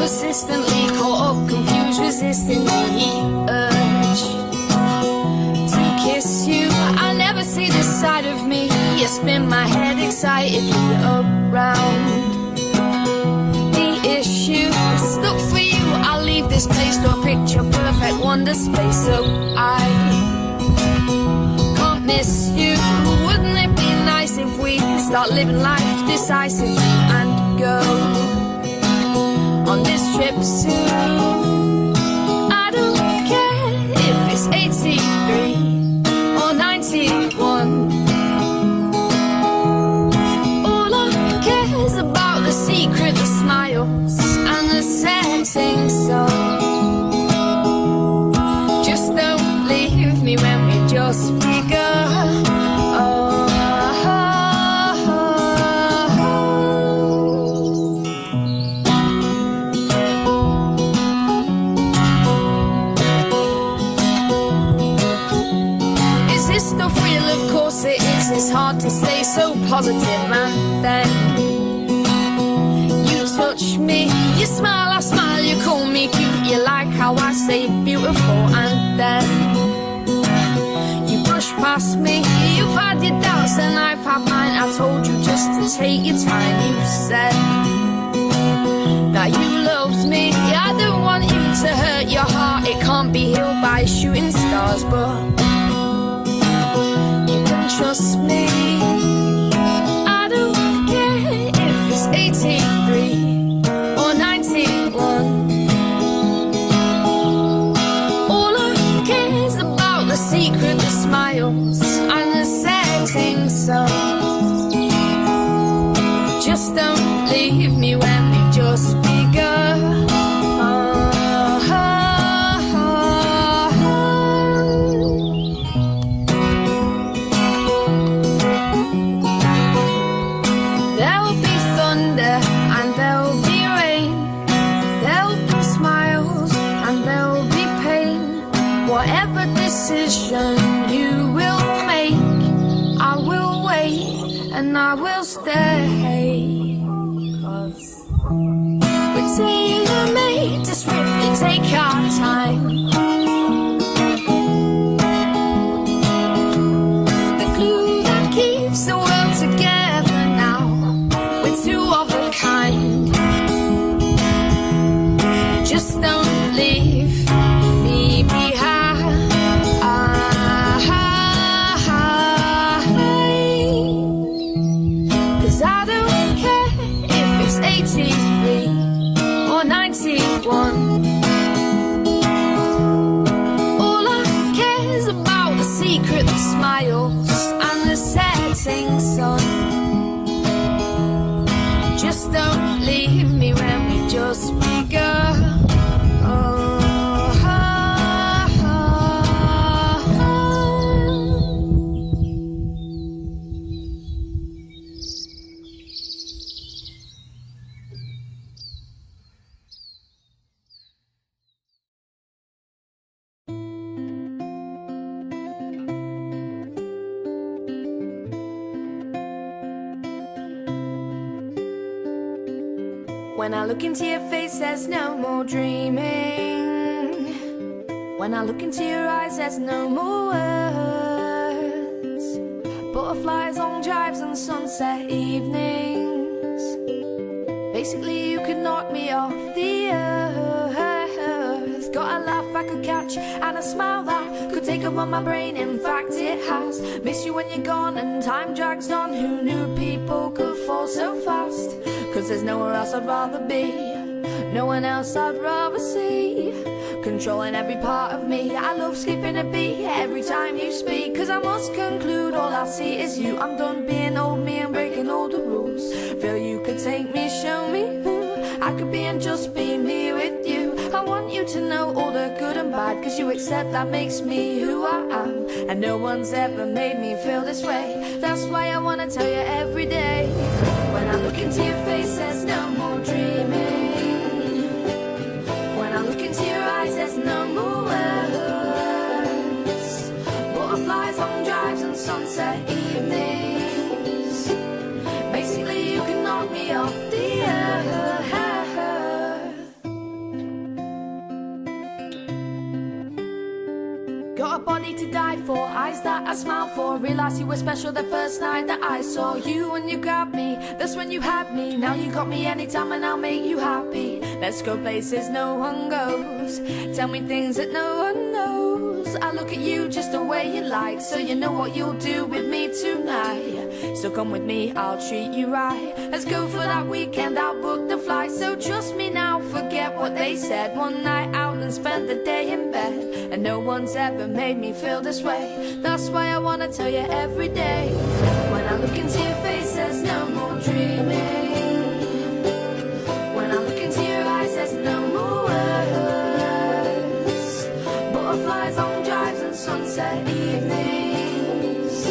Persistently caught up, confused, resisting the urge to kiss you. I never see this side of me. You spin my head excitedly around the issue. Stuck for you, I'll leave this place to a picture perfect wonder space. So I can't miss you. Wouldn't it be nice if we start living life decisively and go on this trip soon? I don't care if it's 83 or 91. All I care is about the secret, the smiles and the setting sun. Just don't leave me when we've just begun. It's hard to stay so positive, and then you touch me, you smile, I smile, you call me cute, you like how I say beautiful, and then you brush past me. You've had your doubts and I've had mine. I told you just to take your time. You said that you loved me. I don't want you to hurt your heart. It can't be healed by shooting stars, but trust me. I don't care if it's 83 or 91. All I care is about the secret, the smiles and the setting sun. Just don't leave me when we've just begun. Whatever decision you will make, I will wait and I will stay. 'Cause we're tailor-made to swiftly take our time. The glue that keeps the world together now. We're two of a kind. Just don't leave me behind. All I care is about the secret, the smiles and the setting sun. Just don't leave me when we've just begun. When I look into your face, there's no more dreaming. When I look into your eyes, there's no more words. Butterflies on drives and sunset evenings. Basically, you could knock me off the earth. Got a laugh I could catch and a smile that could take over my brain. In fact, it has. Miss you when you're gone and time drags on. Who knew people could fall so fast? 'Cause there's nowhere else I'd rather be, no one else I'd rather see, controlling every part of me. I love skipping a beat every time you speak. 'Cause I must conclude all I see is you. I'm done being old me and breaking all the rules. Feel you could take me, show me who I could be and just be me with you. I want you to know all the good and bad, 'cause you accept that makes me who I am. And no one's ever made me feel this way. That's why I wanna tell you every day. When I look into your face, there's no more dreaming. When I look into your eyes, there's no more words. But butterflies, long drives and sunset evenings. Basically you can knock me off the earth. Got a body to die for, eyes that I smile for. Realised you were special the first night that I saw you. And you grabbed me, that's when you had me. Now you got me anytime and I'll make you happy. Let's go places no one goes, tell me things that no one knows. I look at you just the way you like, so you know what you'll do with me tonight. So come with me, I'll treat you right. Let's go for that weekend, I'll book the flight. So trust me now, forget what they said. One night out and spend the day in bed, and no one's ever made me feel this way. That's why I wanna tell you every day. When I look into your face, there's no more dreaming. When I look into your eyes, there's no more words. Butterflies, long drives and sunset evenings.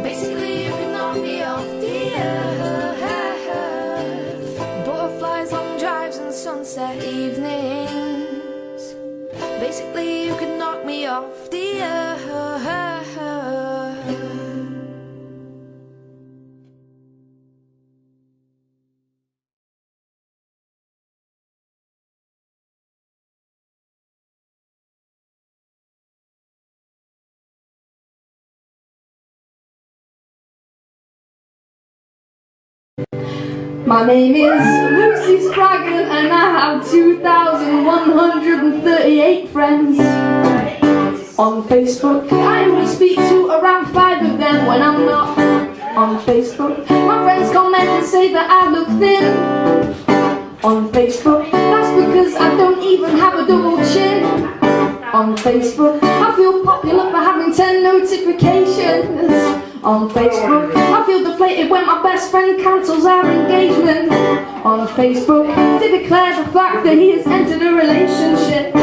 Basically you can knock me off the earth. Butterflies, long drives and sunset evenings. Basically you can knock me off the earth. My name is Lucy Spraggan and I have 2,138 friends on Facebook. I only speak to around 5 of them when I'm not on Facebook. My friends comment and say that I look thin on Facebook. That's because I don't even have a double chin on Facebook. I feel popular for having 10 notifications on Facebook. I feel deflated when my best friend cancels our engagement on Facebook. To declare the fact that he has entered a relationship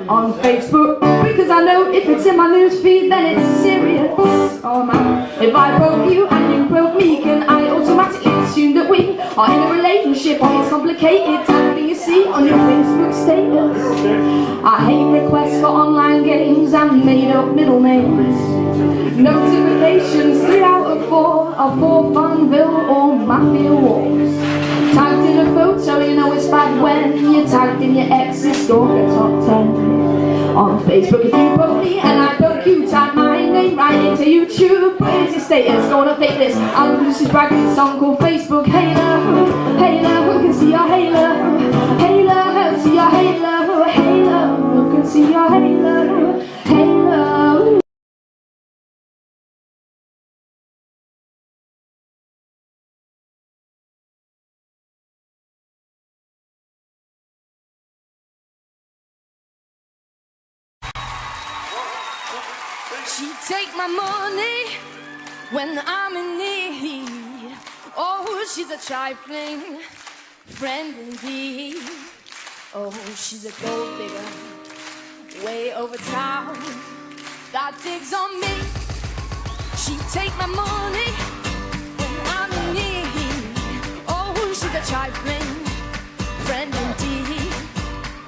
on Facebook. Because I know if it's in my newsfeed then it's serious. Oh man, if I broke you and you broke me, can I automatically assume that we are in a relationship? Or it's complicated typing you see on your Facebook status. I hate requests for online games and made up middle names. Notifications 3 out of 4 are for Funville or Mafia Wars. Tagged in a photo, you know it's bad when you're tagged in your ex's stalker top 10 on Facebook. If you poke me and I poke you, type my name right into YouTube. Put it in your status, go on update this. I'm Lucy's bragging song called Facebook Halo. Halo, who can see your halo? Halo, see your halo. Halo, who can see your halo? Halo. She take my money when I'm in need. Oh, she's a trifling friend indeed. Oh, she's a gold digger way over town that digs on me. She take my money when I'm in need. Oh, she's a trifling friend indeed.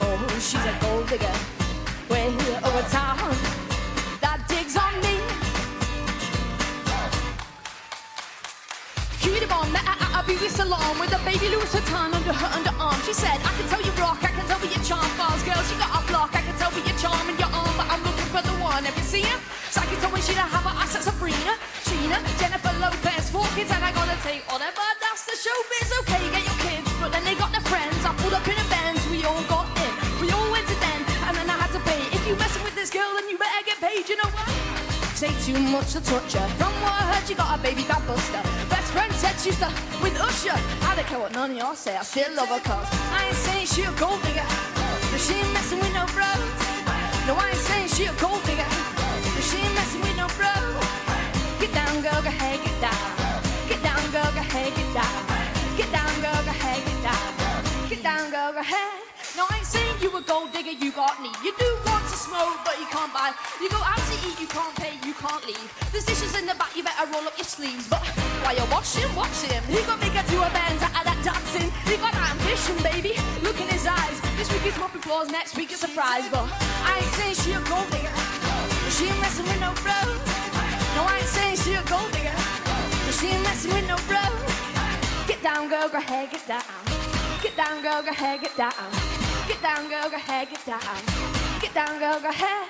Oh, she's a gold digger way over town on me. Cutie bomb met her at a beauty salon with a baby Louboutin under her underarm. She said, I can tell you rock, I can tell by your charm. Bars girl, she got a block, I can tell by your charm and your arm. But I'm looking for the one, have you seen her? Psyche told me she'd have her eyes at Sabrina, Trina, Jennifer Lopez, 4 kids and I gotta take all that. But that's the showbiz, okay, get your kids. But then they got their friends, I pulled up in a Benz, we all got in. We all went to den, and then I had to pay. If you messing with this girl, then you better get paid, you know what? Say too much to touch her. From what I heard, she got a baby bad buster. Best friend said she's the with Usher. I don't care what none of y'all say, I still love her cause I ain't saying she a gold digger, but she ain't messing with no bros. No, I ain't saying she a gold digger, but she ain't messing with no bros. Get down, girl, go ahead, get down. Get down, girl, go ahead, get down. Get down, girl, go ahead, get down. Get down, girl, go ahead. No, I ain't saying you a gold digger, you got need. You do want to smoke, but you can't buy. You go out to eat, you can't pay, you can't leave. There's dishes in the back, you better roll up your sleeves. But while you're washing, watch him. He got bigger to a band out of that dancing. He got that ambition, baby. Look in his eyes. This week he's mopping floors, next week a surprise. But I ain't saying she a gold digger, but she ain't messing with no bros. go ahead, get down. Get down, girl, go ahead, get down. Get down, girl, go ahead, get down. Get down, girl, go ahead.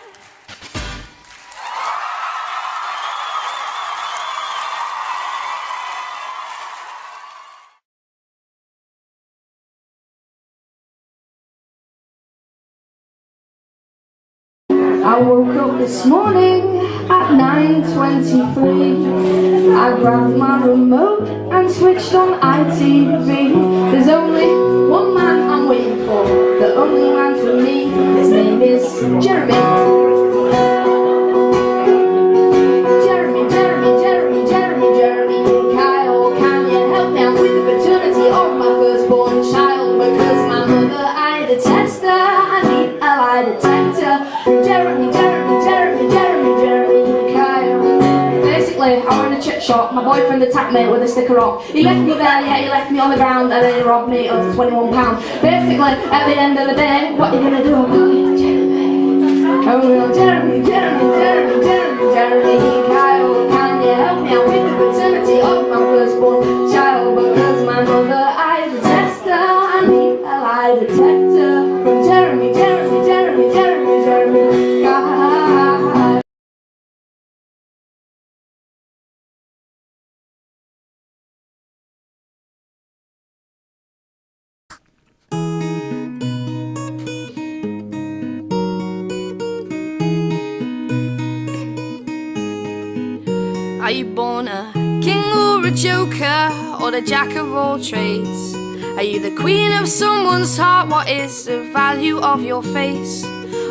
I woke up this morning at 9:23. I grabbed my remote and switched on ITV. There's only one man I'm waiting for, the only man for me. His name is Jeremy. Jeremy, Kyle, can you help me? I'm with the paternity of my firstborn child, because my mother, I detest her. I need a lie detector. Jeremy, Kyle. Basically, I were in a chip shop. My boyfriend attacked me with a sticker up. He left me there, yeah, he left me on the ground, and then he robbed me of £21. Basically, at the end of the day, what are you gonna do about it, Jeremy? Oh, well, Jeremy, Kyle, can you help me? I'm with the paternity of my firstborn child, because my mother, I detest her. I need a lie detector. From Jeremy, Kyle. Are you born a king or a joker, or the jack of all trades? Are you the queen of someone's heart? What is the value of your face?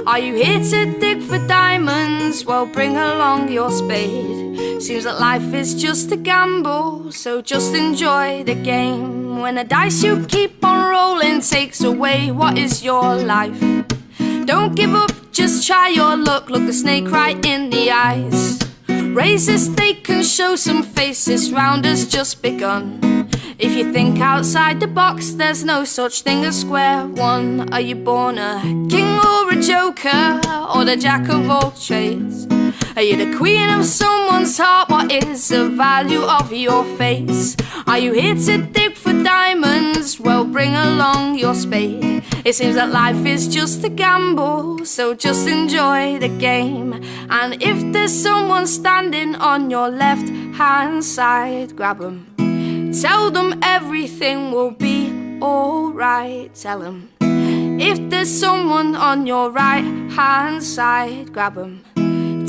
Are you here to dig for diamonds? Well, bring along your spade. Seems that life is just a gamble, so just enjoy the game. When the dice you keep on rolling takes away what is your life, don't give up, just try your luck. Look the snake right in the eyes. Raise a stake and show some face. This round has just begun. If you think outside the box, there's no such thing as square one. Are you born a king or a joker, or the jack of all trades? Are you the queen of someone's heart? What is the value of your face? Are you here to dig for diamonds? Well, bring along your spade. It seems that life is just a gamble, so just enjoy the game. And if there's someone standing on your left hand side, grab them. Tell them everything will be alright. Tell them. If there's someone on your right hand side, grab them.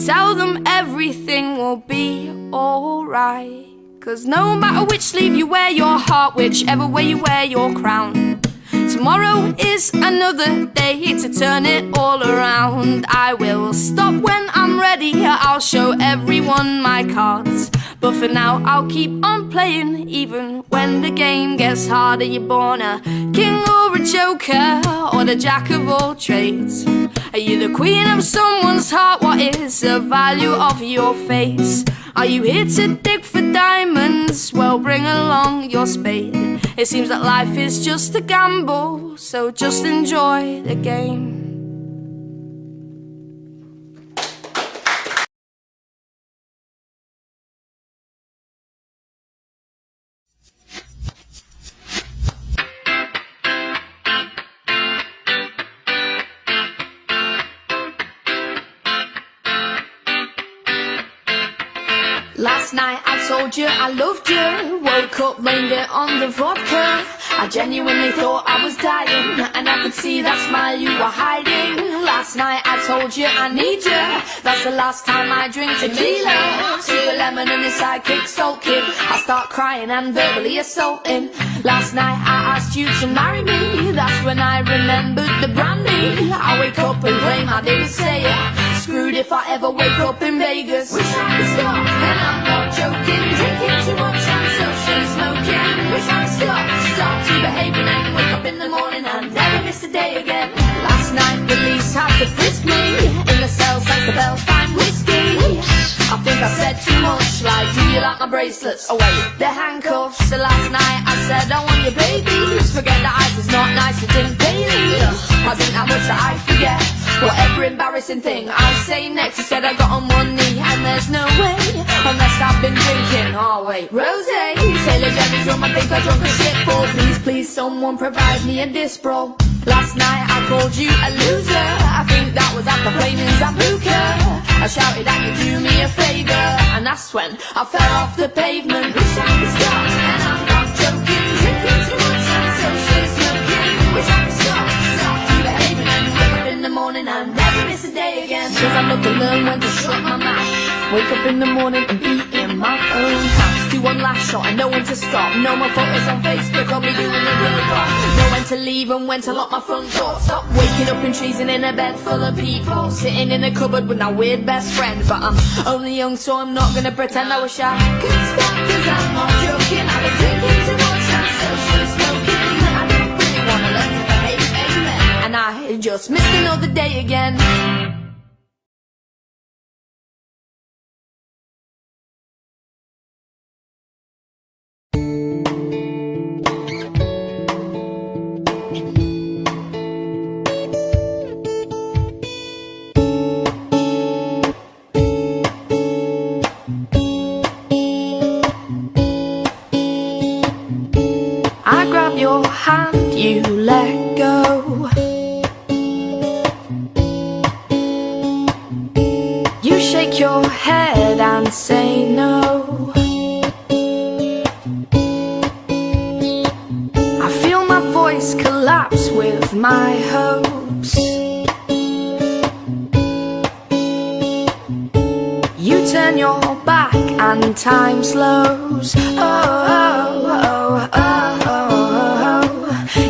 Tell them everything will be alright. 'Cause no matter which sleeve you wear your heart, whichever way you wear your crown, tomorrow is another day to turn it all around. I will stop when I'm ready, I'll show everyone my cards. But for now I'll keep on playing, even when the game gets harder. You're born a king or a joker, or the jack of all trades. Are you the queen of someone's heart? What is the value of your face? Are you here to dig for diamonds? Well, bring along your spade. It seems that life is just a gamble, so just enjoy the game. Last night I told you I loved you, woke up, blamed it on the vodka. I genuinely thought I was dying, and I could see that smile you were hiding. Last night I told you I need you, that's the last time I drink tequila. See a lemon and a sidekick sulking, I start crying and verbally assaulting. Last night I asked you to marry me, that's when I remembered the brandy. I wake up and claim I didn't say it, screwed if I ever wake up in Vegas. Wish I could stop, and I'm not joking, drinking too much and socially smoking. Wish I could stop to behaving and wake up in the morning and never miss a day again. Last night police had to frisk me, in the cell sank the bell, find whiskey. I think I said too much, like, do you like my bracelets? Oh wait, they're handcuffs. So last night I said I want your babies, forget that ice is not nice, it didn't pay me. I think that much that I forget whatever embarrassing thing I say next. You said I got on one knee, and there's no way, unless I've been drinking. Oh wait, rosé, Taylor Jerry's drum, I think I drunk a shitful. Please, please, someone provide me a disc bro. Last night I called you a loser. I think that was after flaming Zambuca. I shouted at you, do me a favour, and that's when I fell off the pavement. Wish I could stop, and I'm not joking. Drinking too much and socially smoking. Wish I could stop behaving and wake up in the morning and never miss a day again. Cause I love to learn when to shut my mouth. Wake up in the morning and be in my own house. Do one last shot and know when to stop. No more photos on Facebook of me doing a robot. Know when to leave and when to lock my front door. Stop waking up and treason in a bed full of people. Sitting in a cupboard with my weird best friend. But I'm only young so I'm not gonna pretend I wish I could stop. Cause I'm not joking. I've been drinking too much and socially smoking. I don't really wanna learn to behave, amen. And I just missed another day again. I grab your hand, you let go. You shake your head and say no. I feel my voice collapse with my hopes. You turn your back and time slows.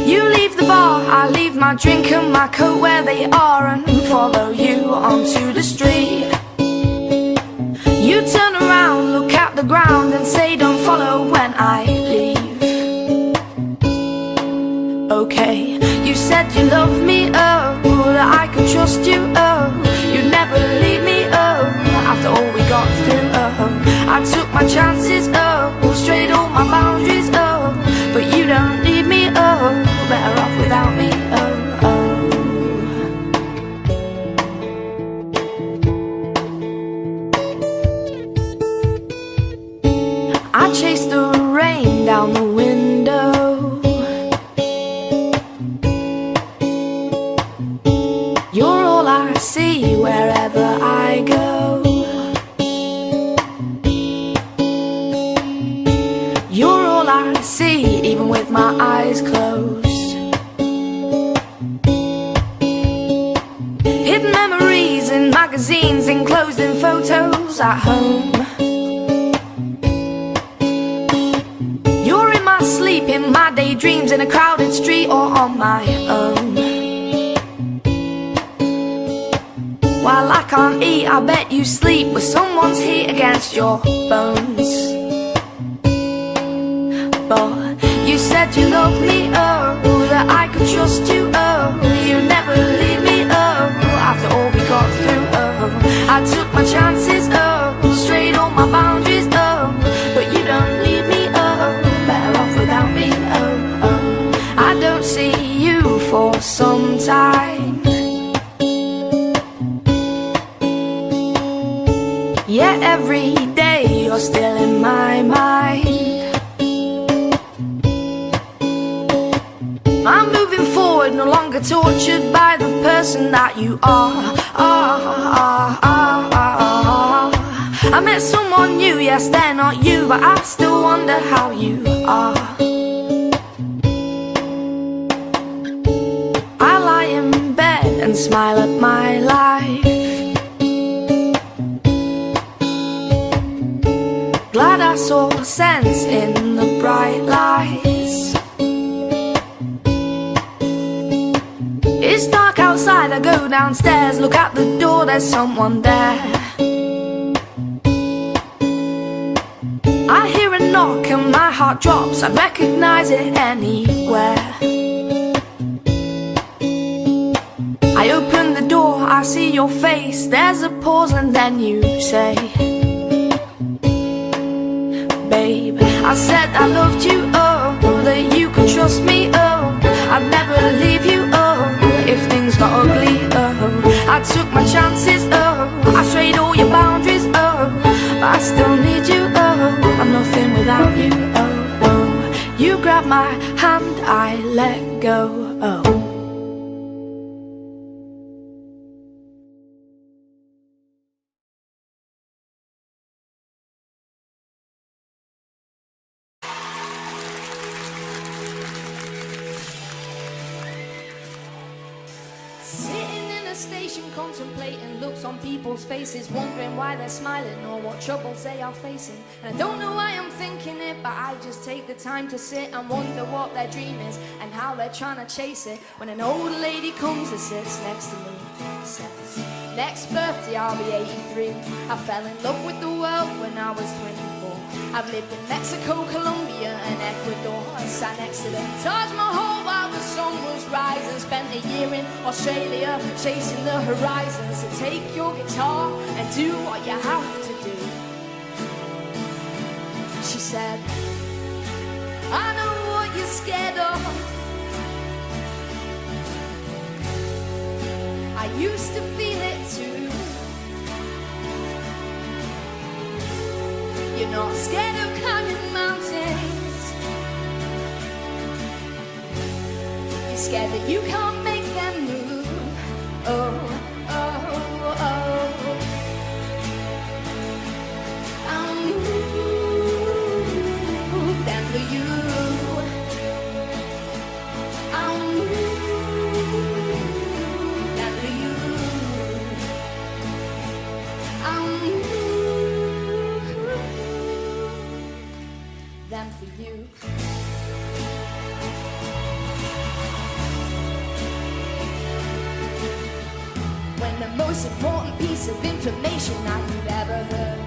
You leave the bar, I leave my drink and my coat where they are and follow you onto the street. You turn around, look at the ground and say don't follow when I leave. Okay, you said you loved me, oh, that I could trust you, oh, you'd never leave me, oh, after all we got through, oh, I took my chances, oh, strayed all my boundaries, oh, but you don't need me, oh, better off without me, oh, oh. I chase the rain down the window. You're all I see wherever I go. You're all I see, even with my eyes closed. Hidden memories in magazines, enclosed in photos at home. You're in my sleep, in my daydreams, in a crowded street or on my own. While I can't eat, I bet you sleep with someone's heat against your bones. But you said you loved me, oh, that I could trust you, oh, you never leave me, oh, after all we got through, oh, I took my chances, oh, strayed all my boundaries, oh, but you don't leave me, oh, better off without me, oh, oh. I don't see you for some time. Yeah, every day you're still in my mind. I'm moving forward, no longer tortured by the person that you are. I met someone new, yes, they're not you, but I still wonder how you are. I lie in bed and smile at my life. Glad I saw sense in the bright lights. It's dark outside, I go downstairs, look at the door, there's someone there. I hear a knock and my heart drops, I'd recognize it anywhere. I open the door, I see your face, there's a pause and then you say, babe, I said I loved you, oh, that you could trust me, oh, I'd never leave you, oh, if things got ugly, oh, I took my chances, oh, I strayed all your boundaries, oh, but I still need you, oh, I'm nothing without you, oh, oh. grab my hand, I let go. Oh. Sitting in a station contemplating looks on people's faces, wondering why they're smiling or what troubles they are facing. And I don't know why I'm thinking it, but I just take the time to sit and wonder what their dream is and how they're trying to chase it. When an old lady comes and sits next to me, says, next birthday I'll be 83. I fell in love with the world when I was 24. I've lived in Mexico, Colombia and Ecuador. I sat next to the Taj Mahal while the sun was rising. Spent a year in Australia chasing the horizons. So take your guitar and do what you have to do. She said, I know what you're scared of. I used to feel it too. You're not scared of climbing mountains. You're scared that you can't make them move. Oh, oh, oh. I'll move them for you. I'll move them for you. I'll move them for you. When the most important piece of information that you've ever heard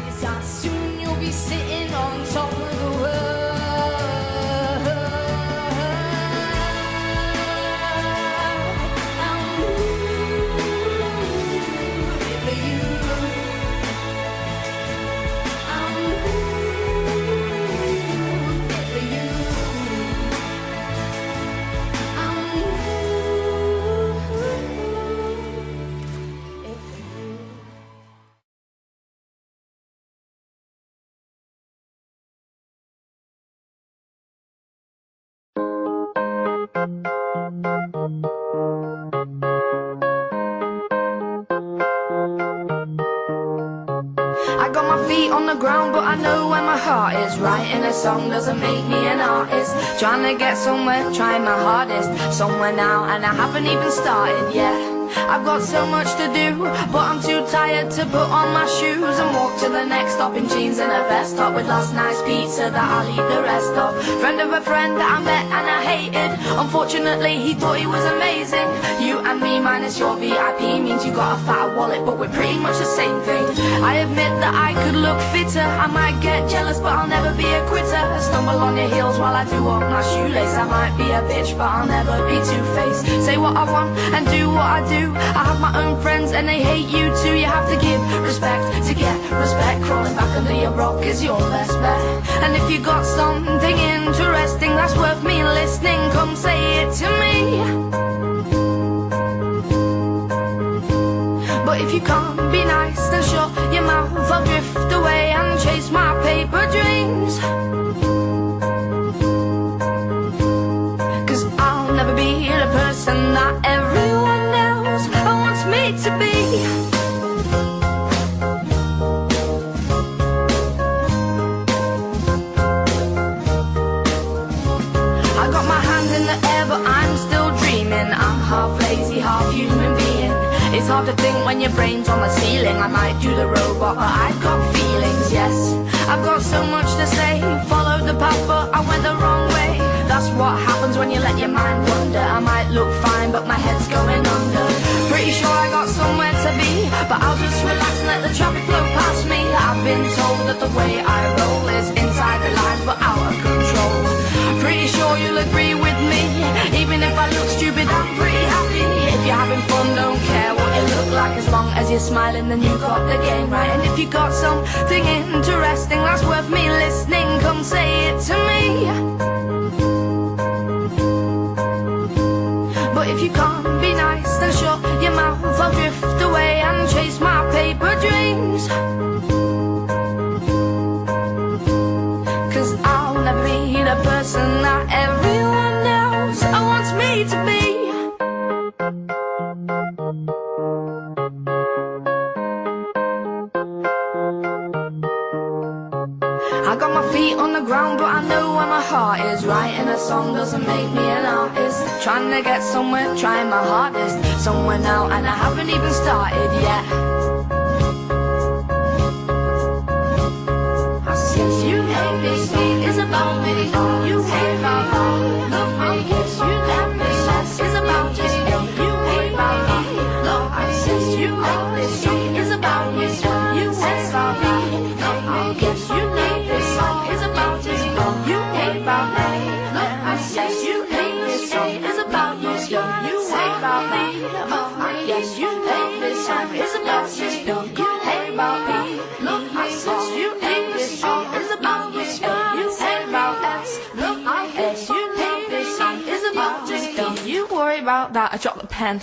is that soon you'll be sitting on top of the world. I'll move for you. I'll move for you. I'll move it for you. I got my feet on the ground, but I know where my heart is. Writing a song doesn't make me an artist. Trying to get somewhere, trying my hardest. Somewhere now, and I haven't even started yet. I've got so much to do, but I'm too tired to put on my shoes and walk to the next stop in jeans and a vest top with last night's pizza that I'll eat the rest of. Friend of a friend that I met and I hated. Unfortunately, he thought he was amazing. You and me minus your VIP means you got a fatter wallet, but we're pretty much the same thing. I admit that I could look fitter. I might get jealous, but I'll never be a quitter. Stumble on your heels while I do up my shoelace. I might be a bitch, but I'll never be two-faced. Say what I want and do what I do. I have my own friends and they hate you too. You have to give respect to get respect. Crawling back under your rock is your best bet. And if you got something interesting that's worth me listening, come say it to me. But if you can't be nice, then shut your mouth. I'll drift away and chase my paper dreams. 'Cause I'll never be the person that everyone else wants me to be. I got my hand in the air, but I'm still dreaming. I'm half lazy, half human being. It's hard to think when your brain's on the ceiling. I might do the robot, but I've got feelings, yes. I've got so much to say. Followed the path, but I went the wrong way. That's what happens when you let your mind wander. I might look fine, but my head's going under. Pretty sure I got somewhere to be, but I'll just relax and let the traffic flow past me. I've been told that the way I roll is inside the lines, but out of control. Pretty sure you'll agree with me. Even if I look stupid, I'm pretty happy. If you're having fun, don't care what you look like. As long as you're smiling, then you got the game right. And if you got something interesting that's worth me listening, come say it to me. But if you can't be nice, then shut your mouth. I'll drift away and chase my paper dreams. feet on the ground, but I know where my heart is. Writing a song doesn't make me an artist. Trying to get somewhere, trying my hardest. Somewhere now, and I haven't even started yet. I guess you hate me, song is about me. You hate my heart, love me. Yes, you hate me, song is about me. You hate my heart, love me. Yes, you hate me, song is about me. You hate my heart, love me. Yes, you hate me, song is about me. You hate about me, love me. Yes, you hate me, song is about you. You hate about me, love me. Yes, you hate me, song is about you. You hate about me, love me. Yes, you hate me, song is about you. You hate about us, love me. Yes, you hate me, song is about you. Don't you worry about that. I dropped the pen.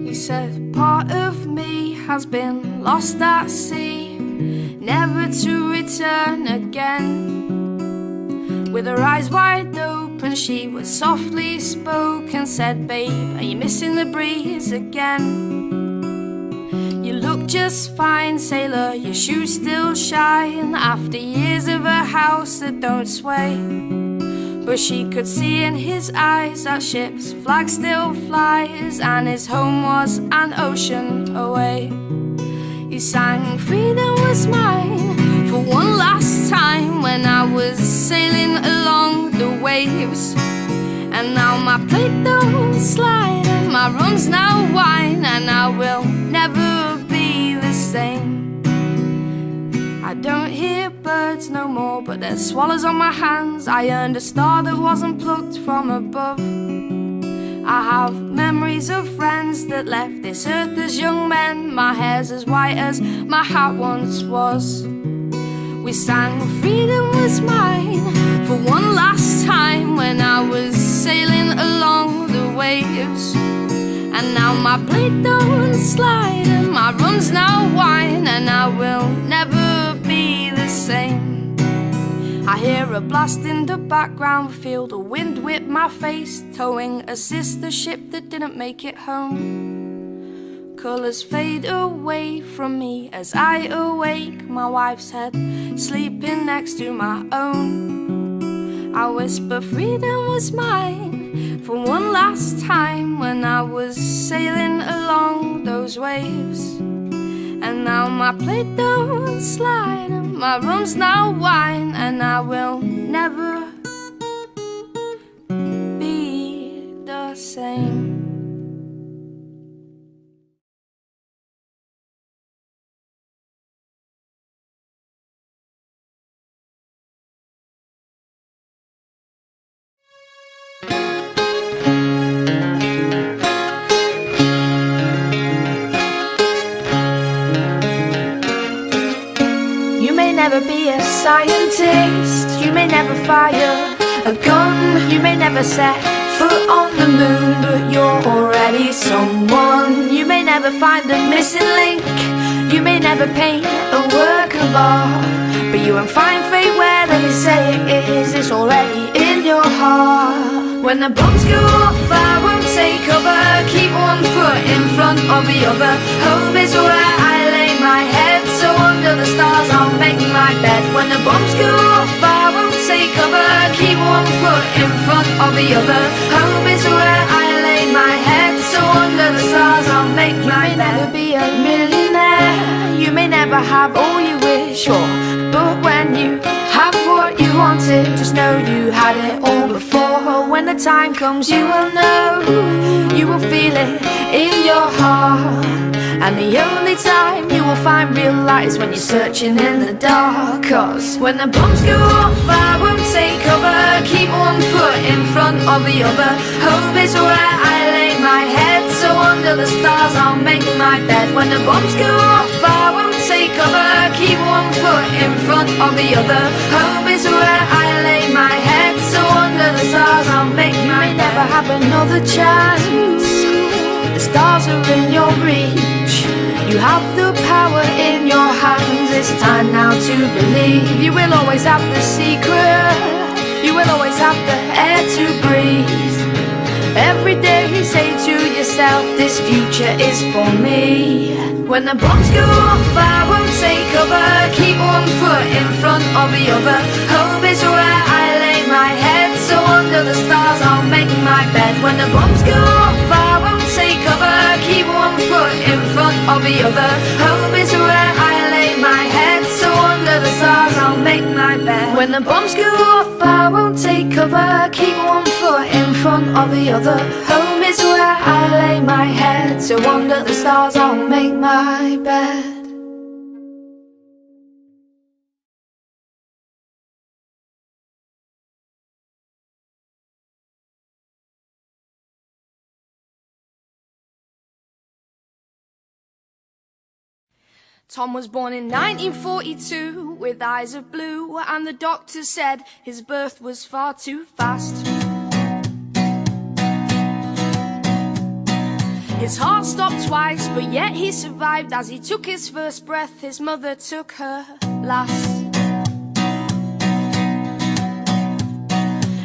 He said, part of me has been lost at sea, never to return again. With her eyes wide open, she was softly spoke and said, babe, are you missing the breeze again? You look just fine, sailor, your shoes still shine after years of a house that don't sway. But she could see in his eyes that ship's flag still flies, and his home was an ocean away. He sang, freedom was mine for one last time when I was sailing along the waves. And now my plate don't slide and my rum's now wine, and I will never be the same. I don't hear birds no more, but there's swallows on my hands. I earned a star that wasn't plucked from above. I have memories of friends that left this earth as young men. My hair's as white as my hat once was. We sang freedom was mine for one last time when I was sailing along the waves. And now my plate don't slide and my rum's now wine, and I will never be the same. I hear a blast in the background, feel the wind whip my face, towing a sister ship that didn't make it home. Colours fade away from me as I awake, my wife's head sleeping next to my own. I whisper freedom was mine for one last time when I was sailing along those waves. And now my plate don't slide and my rum's now wine, and I will never be the same. You may never be a scientist, you may never fire a gun, you may never set foot on the moon, but you're already someone. You may never find the missing link, you may never paint a work of art, but you won't find fate where they say it is. It's already in your heart. When the bombs go off, I won't take cover, keep one foot in front of the other. Home is where I lay my head, so under the stars I'll make my bed. When the bombs go off, I won't take cover, keep one foot in front of the other. Home is where I lay my head, so under the stars I'll make my bed. You may never be a millionaire, you may never have all you wish for, but when you have what you wanted, just know you had it all before. When the time comes you will know, you will feel it in your heart. And the only time you will find real light is when you're searching in the dark. Cause when the bombs go off, I won't take cover, keep one foot in front of the other. Home is where I lay my head, so under the stars I'll make my bed. When the bombs go off, I won't take cover, keep one foot in front of the other. Home is where I lay my head, so under the stars I'll make my bed. You may never have another chance, the stars are in your reach. You have the power in your hands. It's time now to believe. You will always have the secret. You will always have the air to breathe. Every day you say to yourself, this future is for me. When the bombs go off, I won't take cover. Keep one foot in front of the other. Home is where I lay my head, so under the stars I'll make my bed. When the bombs go off, I won't take cover. Keep one foot in front of the other. Home is where I lay my head, so under the stars I'll make my bed. When the bombs go off, I won't take cover. Keep one foot in front of the other. Home is where I lay my head, so under the stars I'll make my bed. Tom was born in 1942 with eyes of blue, and the doctor said his birth was far too fast. His heart stopped twice, but yet he survived. As he took his first breath, his mother took her last.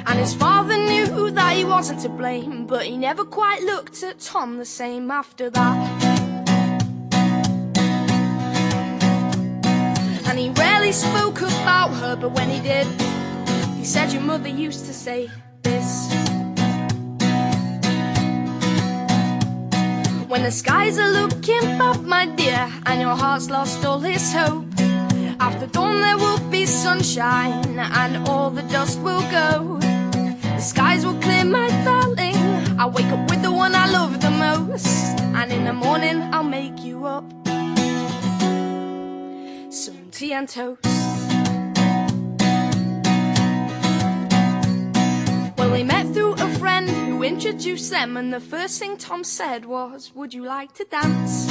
And his father knew that he wasn't to blame, but he never quite looked at Tom the same after that. And he rarely spoke about her, but when he did, he said, your mother used to say this. When the skies are looking up, my dear, and your heart's lost all its hope, after dawn there will be sunshine, and all the dust will go. The skies will clear, my darling. I'll wake up with the one I love the most, and in the morning I'll make you up some tea and toast. Well, they met through a friend who introduced them, and the first thing Tom said was, would you like to dance?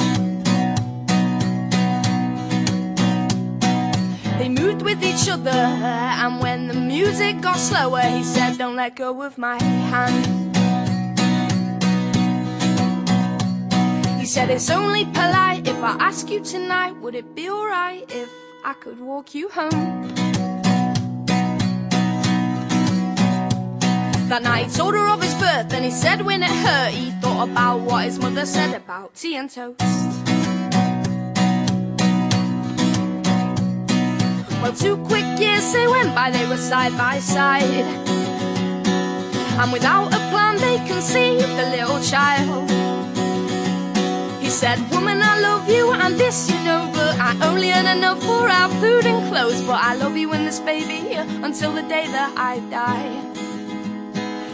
They moved with each other, and when the music got slower, he said, don't let go of my hand. He said, it's only polite if I ask you tonight, would it be alright if I could walk you home? That night he told her of his birth, and he said when it hurt, he thought about what his mother said about tea and toast. Well, 2 quick years they went by, they were side by side, and without a plan they conceived a little child. He said, woman, I love you, and this you know, but I only earn enough for our food and clothes. But I love you and this baby until the day that I die.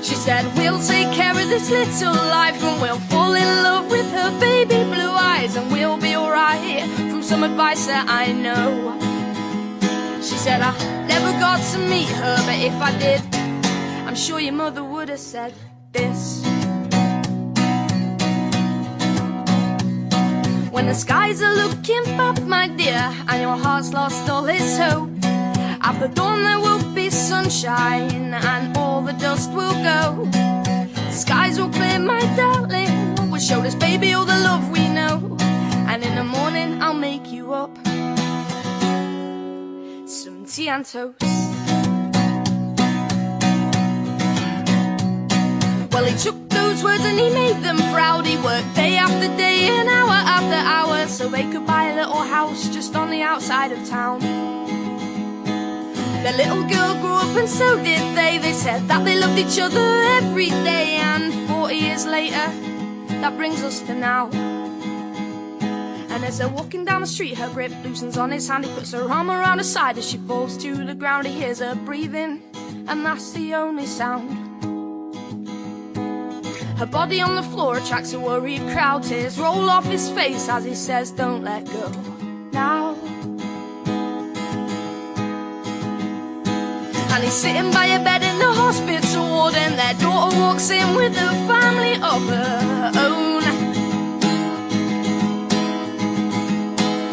She said, we'll take care of this little life, and we'll fall in love with her baby blue eyes, and we'll be alright, from some advice that I know. She said, I never got to meet her, but if I did, I'm sure your mother would have said this. When the skies are looking up, my dear, and your heart's lost all its hope, after dawn there will be sunshine, and all the dust will go. The skies will clear, my darling, we'll show this baby all the love we know, and in the morning I'll make you up some tea and toast. Well, he took those words and he made them proud. He worked day after day and hour after hour, so they could buy a little house just on the outside of town. Their little girl grew up and so did they. They said that they loved each other every day, and 40 years later, that brings us to now. And as they're walking down the street, her grip loosens on his hand. He puts her arm around her side as she falls to the ground. He hears her breathing, and that's the only sound. Her body on the floor attracts a worried crowd. Tears roll off his face as he says, don't let go now. And he's sitting by a bed in the hospital ward, and their daughter walks in with a family of her own.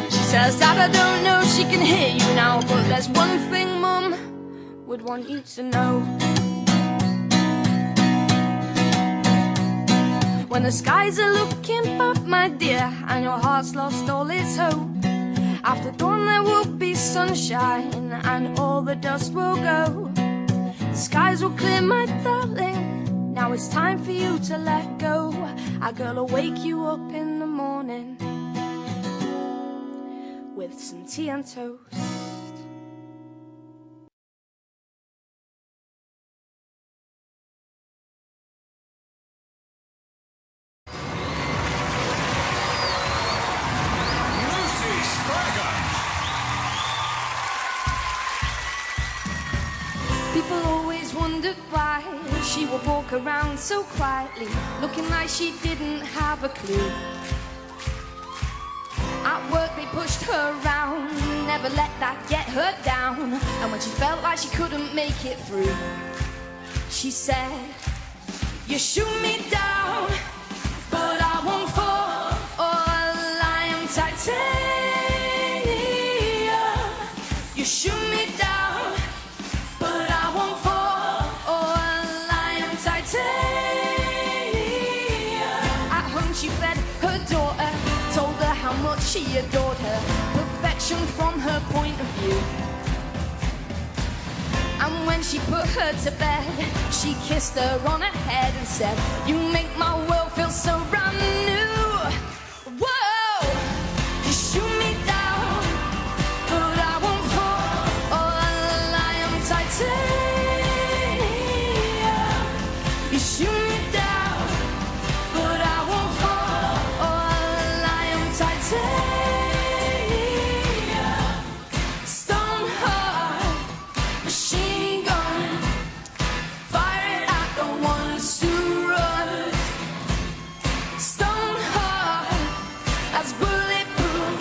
She says, Dad, I don't know if she can hear you now, but there's one thing Mum would want you to know. When the skies are looking up, my dear, and your heart's lost all its hope, after dawn there will be sunshine and all the dust will go. The skies will clear, my darling, now it's time for you to let go. Our girl will wake you up in the morning with some tea and toast. Llucy, spraggan. People always wondered why she would walk around so quietly, looking like she didn't have a clue. At work they pushed her around, never let that get her down. And when she felt like she couldn't make it through, she said, you shoot me down, but I won't fall. Oh, I am titanium. You shoot me down, but I won't fall. Oh, I am titanium. At home she fed her daughter, told her how much she adored her, perfection from her point of view. And when she put her to bed, she kissed her on her head and said, you make my world feel so brand new. Whoa, you shoot me down, but I won't fall. Oh, I am titanium. You shoot me down, but I won't fall. Oh, I am titanium. Stone heart, machine gun, fire it at the ones who run. Stone heart, that's bulletproof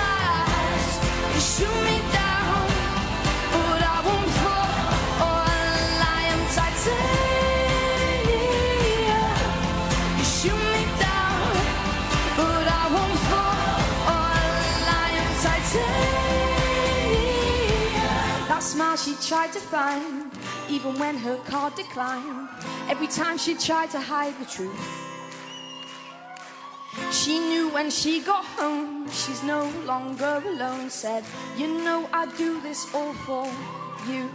glass. You shoot me down, but I won't fall. Oh, I am titanium. You shoot me down, but I won't fall. Oh, I am titanium. That smile she tried to find, even when her card declined. Every time she tried to hide the truth, she knew when she got home she's no longer alone. Said, you know I do this all for you.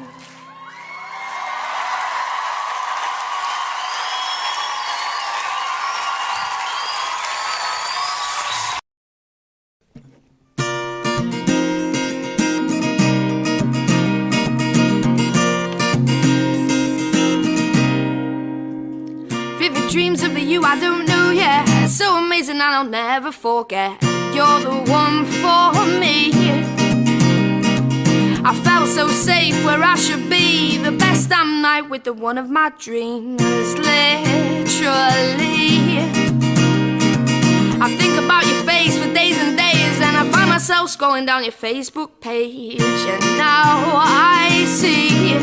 Vivid dreams of you I don't know yet, so amazing and I'll never forget. You're the one for me. I felt so safe where I should be, the best damn night with the one of my dreams. Literally, I think about your face for days and days, and I find myself scrolling down your Facebook page, and now I see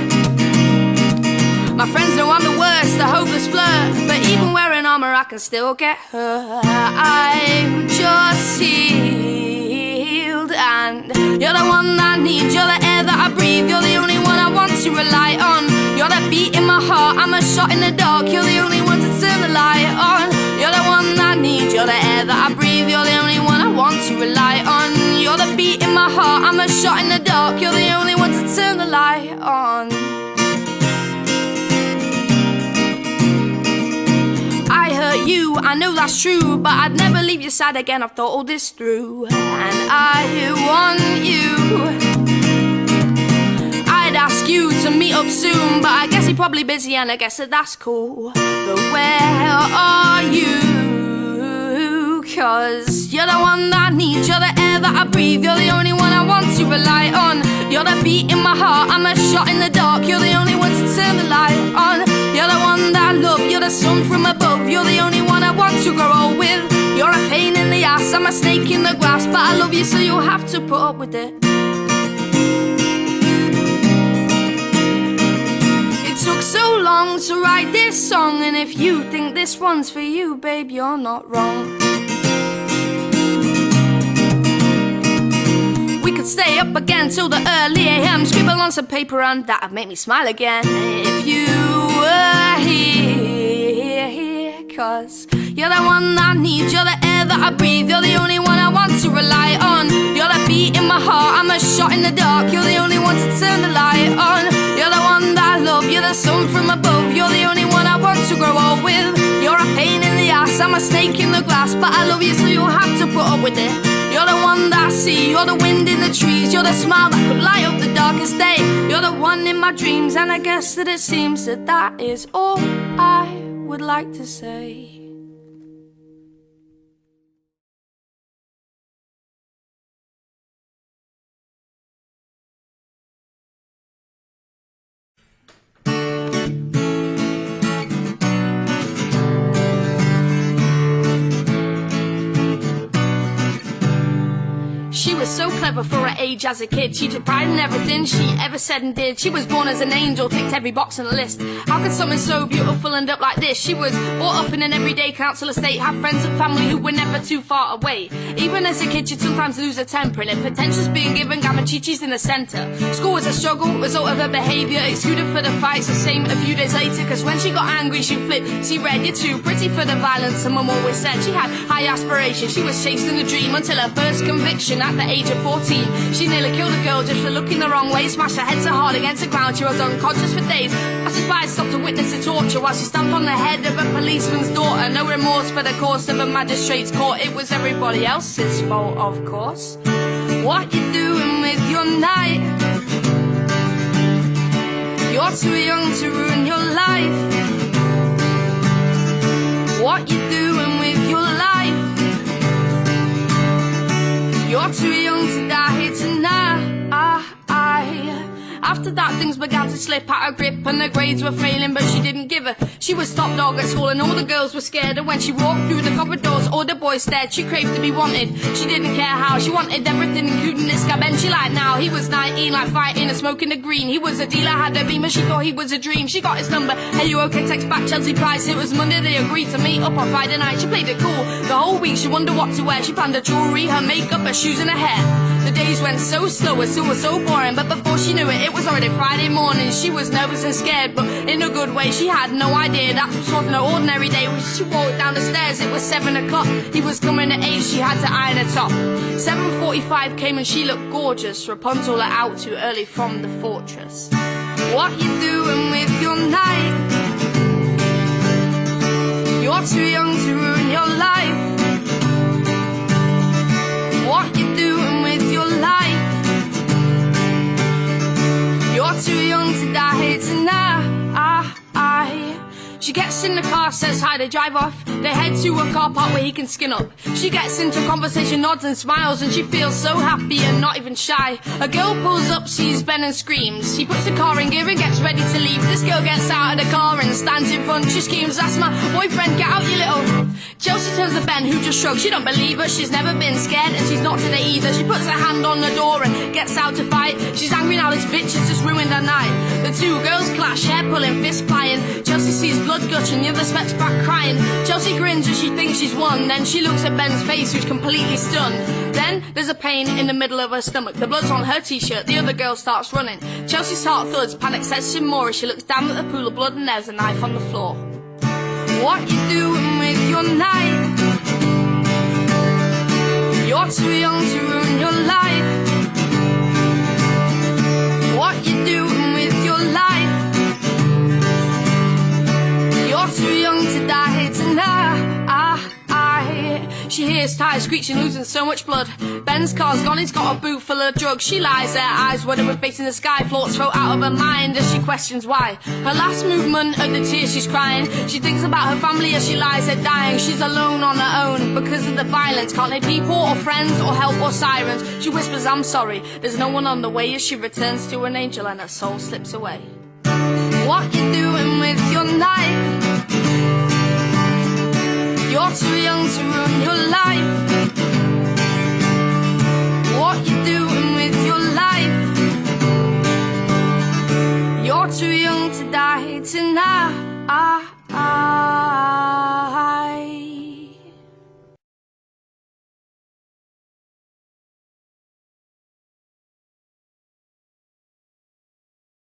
my friends know I'm the worst, the hopeless flirt, but even wearing armor I can still get hurt. I'm just healed, and you're the one I need. You're the air that I breathe. You're the only one I want to rely on. You're the beat in my heart, I'm a shot in the dark. You're the only one to turn the light on. You're the one I need. You're the air that I breathe. You're the only one I want to rely on. You're the beat in my heart, I'm a shot in the dark. You're the only one to turn the light on. You, I know that's true, but I'd never leave your side again. I've thought all this through, and I want you. I'd ask you to meet up soon, but I guess you're probably busy, and I guess that's cool. But where are you? 'Cause you're the one that I need. You're the air that I breathe. You're the only one I want to rely on. You're the beat in my heart, I'm a shot in the dark. You're the only one to turn the light on. You're the one that I love. You're the sun from above. You're the only one I want to grow old with. You're a pain in the ass, I'm a snake in the grass, but I love you, so you'll have to put up with it. It took so long to write this song, and if you think this one's for you, babe, you're not wrong. We could stay up again till the early AM, scribble on some paper and that'd make me smile again. If you were here. 'Cause you're the one I need, you're the air that I breathe, you're the only one I want to rely on. You're the beat in my heart, I'm a shot in the dark, you're the only one to turn the light on. You're the one that I love, you're the sun from above, you're the only one I want to grow old with. You're a pain in the ass, I'm a snake in the grass, but I love you so you have to put up with it. You're the one that I see, you're the wind in the trees, you're the smile that could light up the darkest day. You're the one in my dreams, and I guess that it seems that that is all I would like to say. She was so clever for her age as a kid. She took pride in everything she ever said and did. She was born as an angel, ticked every box on the list. How could someone so beautiful end up like this? She was brought up in an everyday council estate, had friends and family who were never too far away. Even as a kid, she'd sometimes lose her temper, and if attention's being given, Gavin Chi-Chi's in the centre. School was a struggle, result of her behaviour, excluded for the fights, the same a few days later, cause when she got angry, she'd flip. See red, you're too pretty for the violence, and mum always said she had high aspirations. She was chasing a dream until her first conviction at the age of 14. She nearly killed a girl just for looking the wrong way, smashed her head so hard against the ground she was unconscious for days. Passers-by stopped to witness the torture while she stamped on the head of a policeman's daughter. No remorse for the course of a magistrate's court, it was everybody else's fault, of course. What you doing with your night? You're too young to ruin your life. What you doing with your life? You're too young to die here tonight. After that, things began to slip out her grip, and her grades were failing, but she didn't give her. She was top dog at school, and all the girls were scared. And when she walked through the corridors, all the boys stared. She craved to be wanted. She didn't care how. She wanted everything, including this guy Ben she liked now. He was 19, like fighting and smoking a green. He was a dealer, had a beamer. She thought he was a dream. She got his number. Hey, you okay? Text back Chelsea Price. It was Monday. They agreed to meet up on Friday night. She played it cool the whole week. She wondered what to wear. She planned her jewelry, her makeup, her shoes, and her hair. The days went so slow, it was so boring. But before she knew it, it was already Friday morning. She was nervous and scared, but in a good way. She had no idea that wasn't an ordinary day. When she walked down the stairs, it was 7 o'clock. He was coming at 8, she had to iron her top. 7:45 came and she looked gorgeous. Rapunzel let out too early from the fortress. What you doing with your night? You're too young to ruin your life. What you doing with your life? You're too young to die here tonight. She gets in the car, says hi, they drive off. They head to a car park where he can skin up. She gets into conversation, nods and smiles, and she feels so happy and not even shy. A girl pulls up, sees Ben and screams. He puts the car in gear and gets ready to leave. This girl gets out of the car and stands in front. She screams, that's my boyfriend, get out you little. Chelsea turns to Ben, who just shrugs. She don't believe her, she's never been scared, and she's not today either. She puts her hand on the door and gets out to fight. She's angry now, this bitch has just ruined her night. The two girls clash, hair pulling, fist flying. Chelsea sees blood gushing, the other steps back crying. Chelsea grins as she thinks she's won. Then she looks at Ben's face, who's completely stunned. Then there's a pain in the middle of her stomach. The blood's on her t-shirt, the other girl starts running. Chelsea's heart thuds, panic sets in more as she looks down at the pool of blood and there's a knife on the floor. What you doing with your night? You're too young to ruin your life. What you doing with your life? You're too young to die here tonight. She hears tires screeching, losing so much blood. Ben's car's gone, he's got a boot full of drugs. She lies there, eyes wide open, facing the sky, thoughts float out of her mind as she questions why. Her last movement of the tears, she's crying. She thinks about her family as she lies there dying. She's alone on her own because of the violence. Can't hear people or friends or help or sirens. She whispers, I'm sorry, there's no one on the way, as she returns to an angel and her soul slips away. What you doing with your night? You're too young to ruin your life. What you doing with your life? You're too young to die tonight.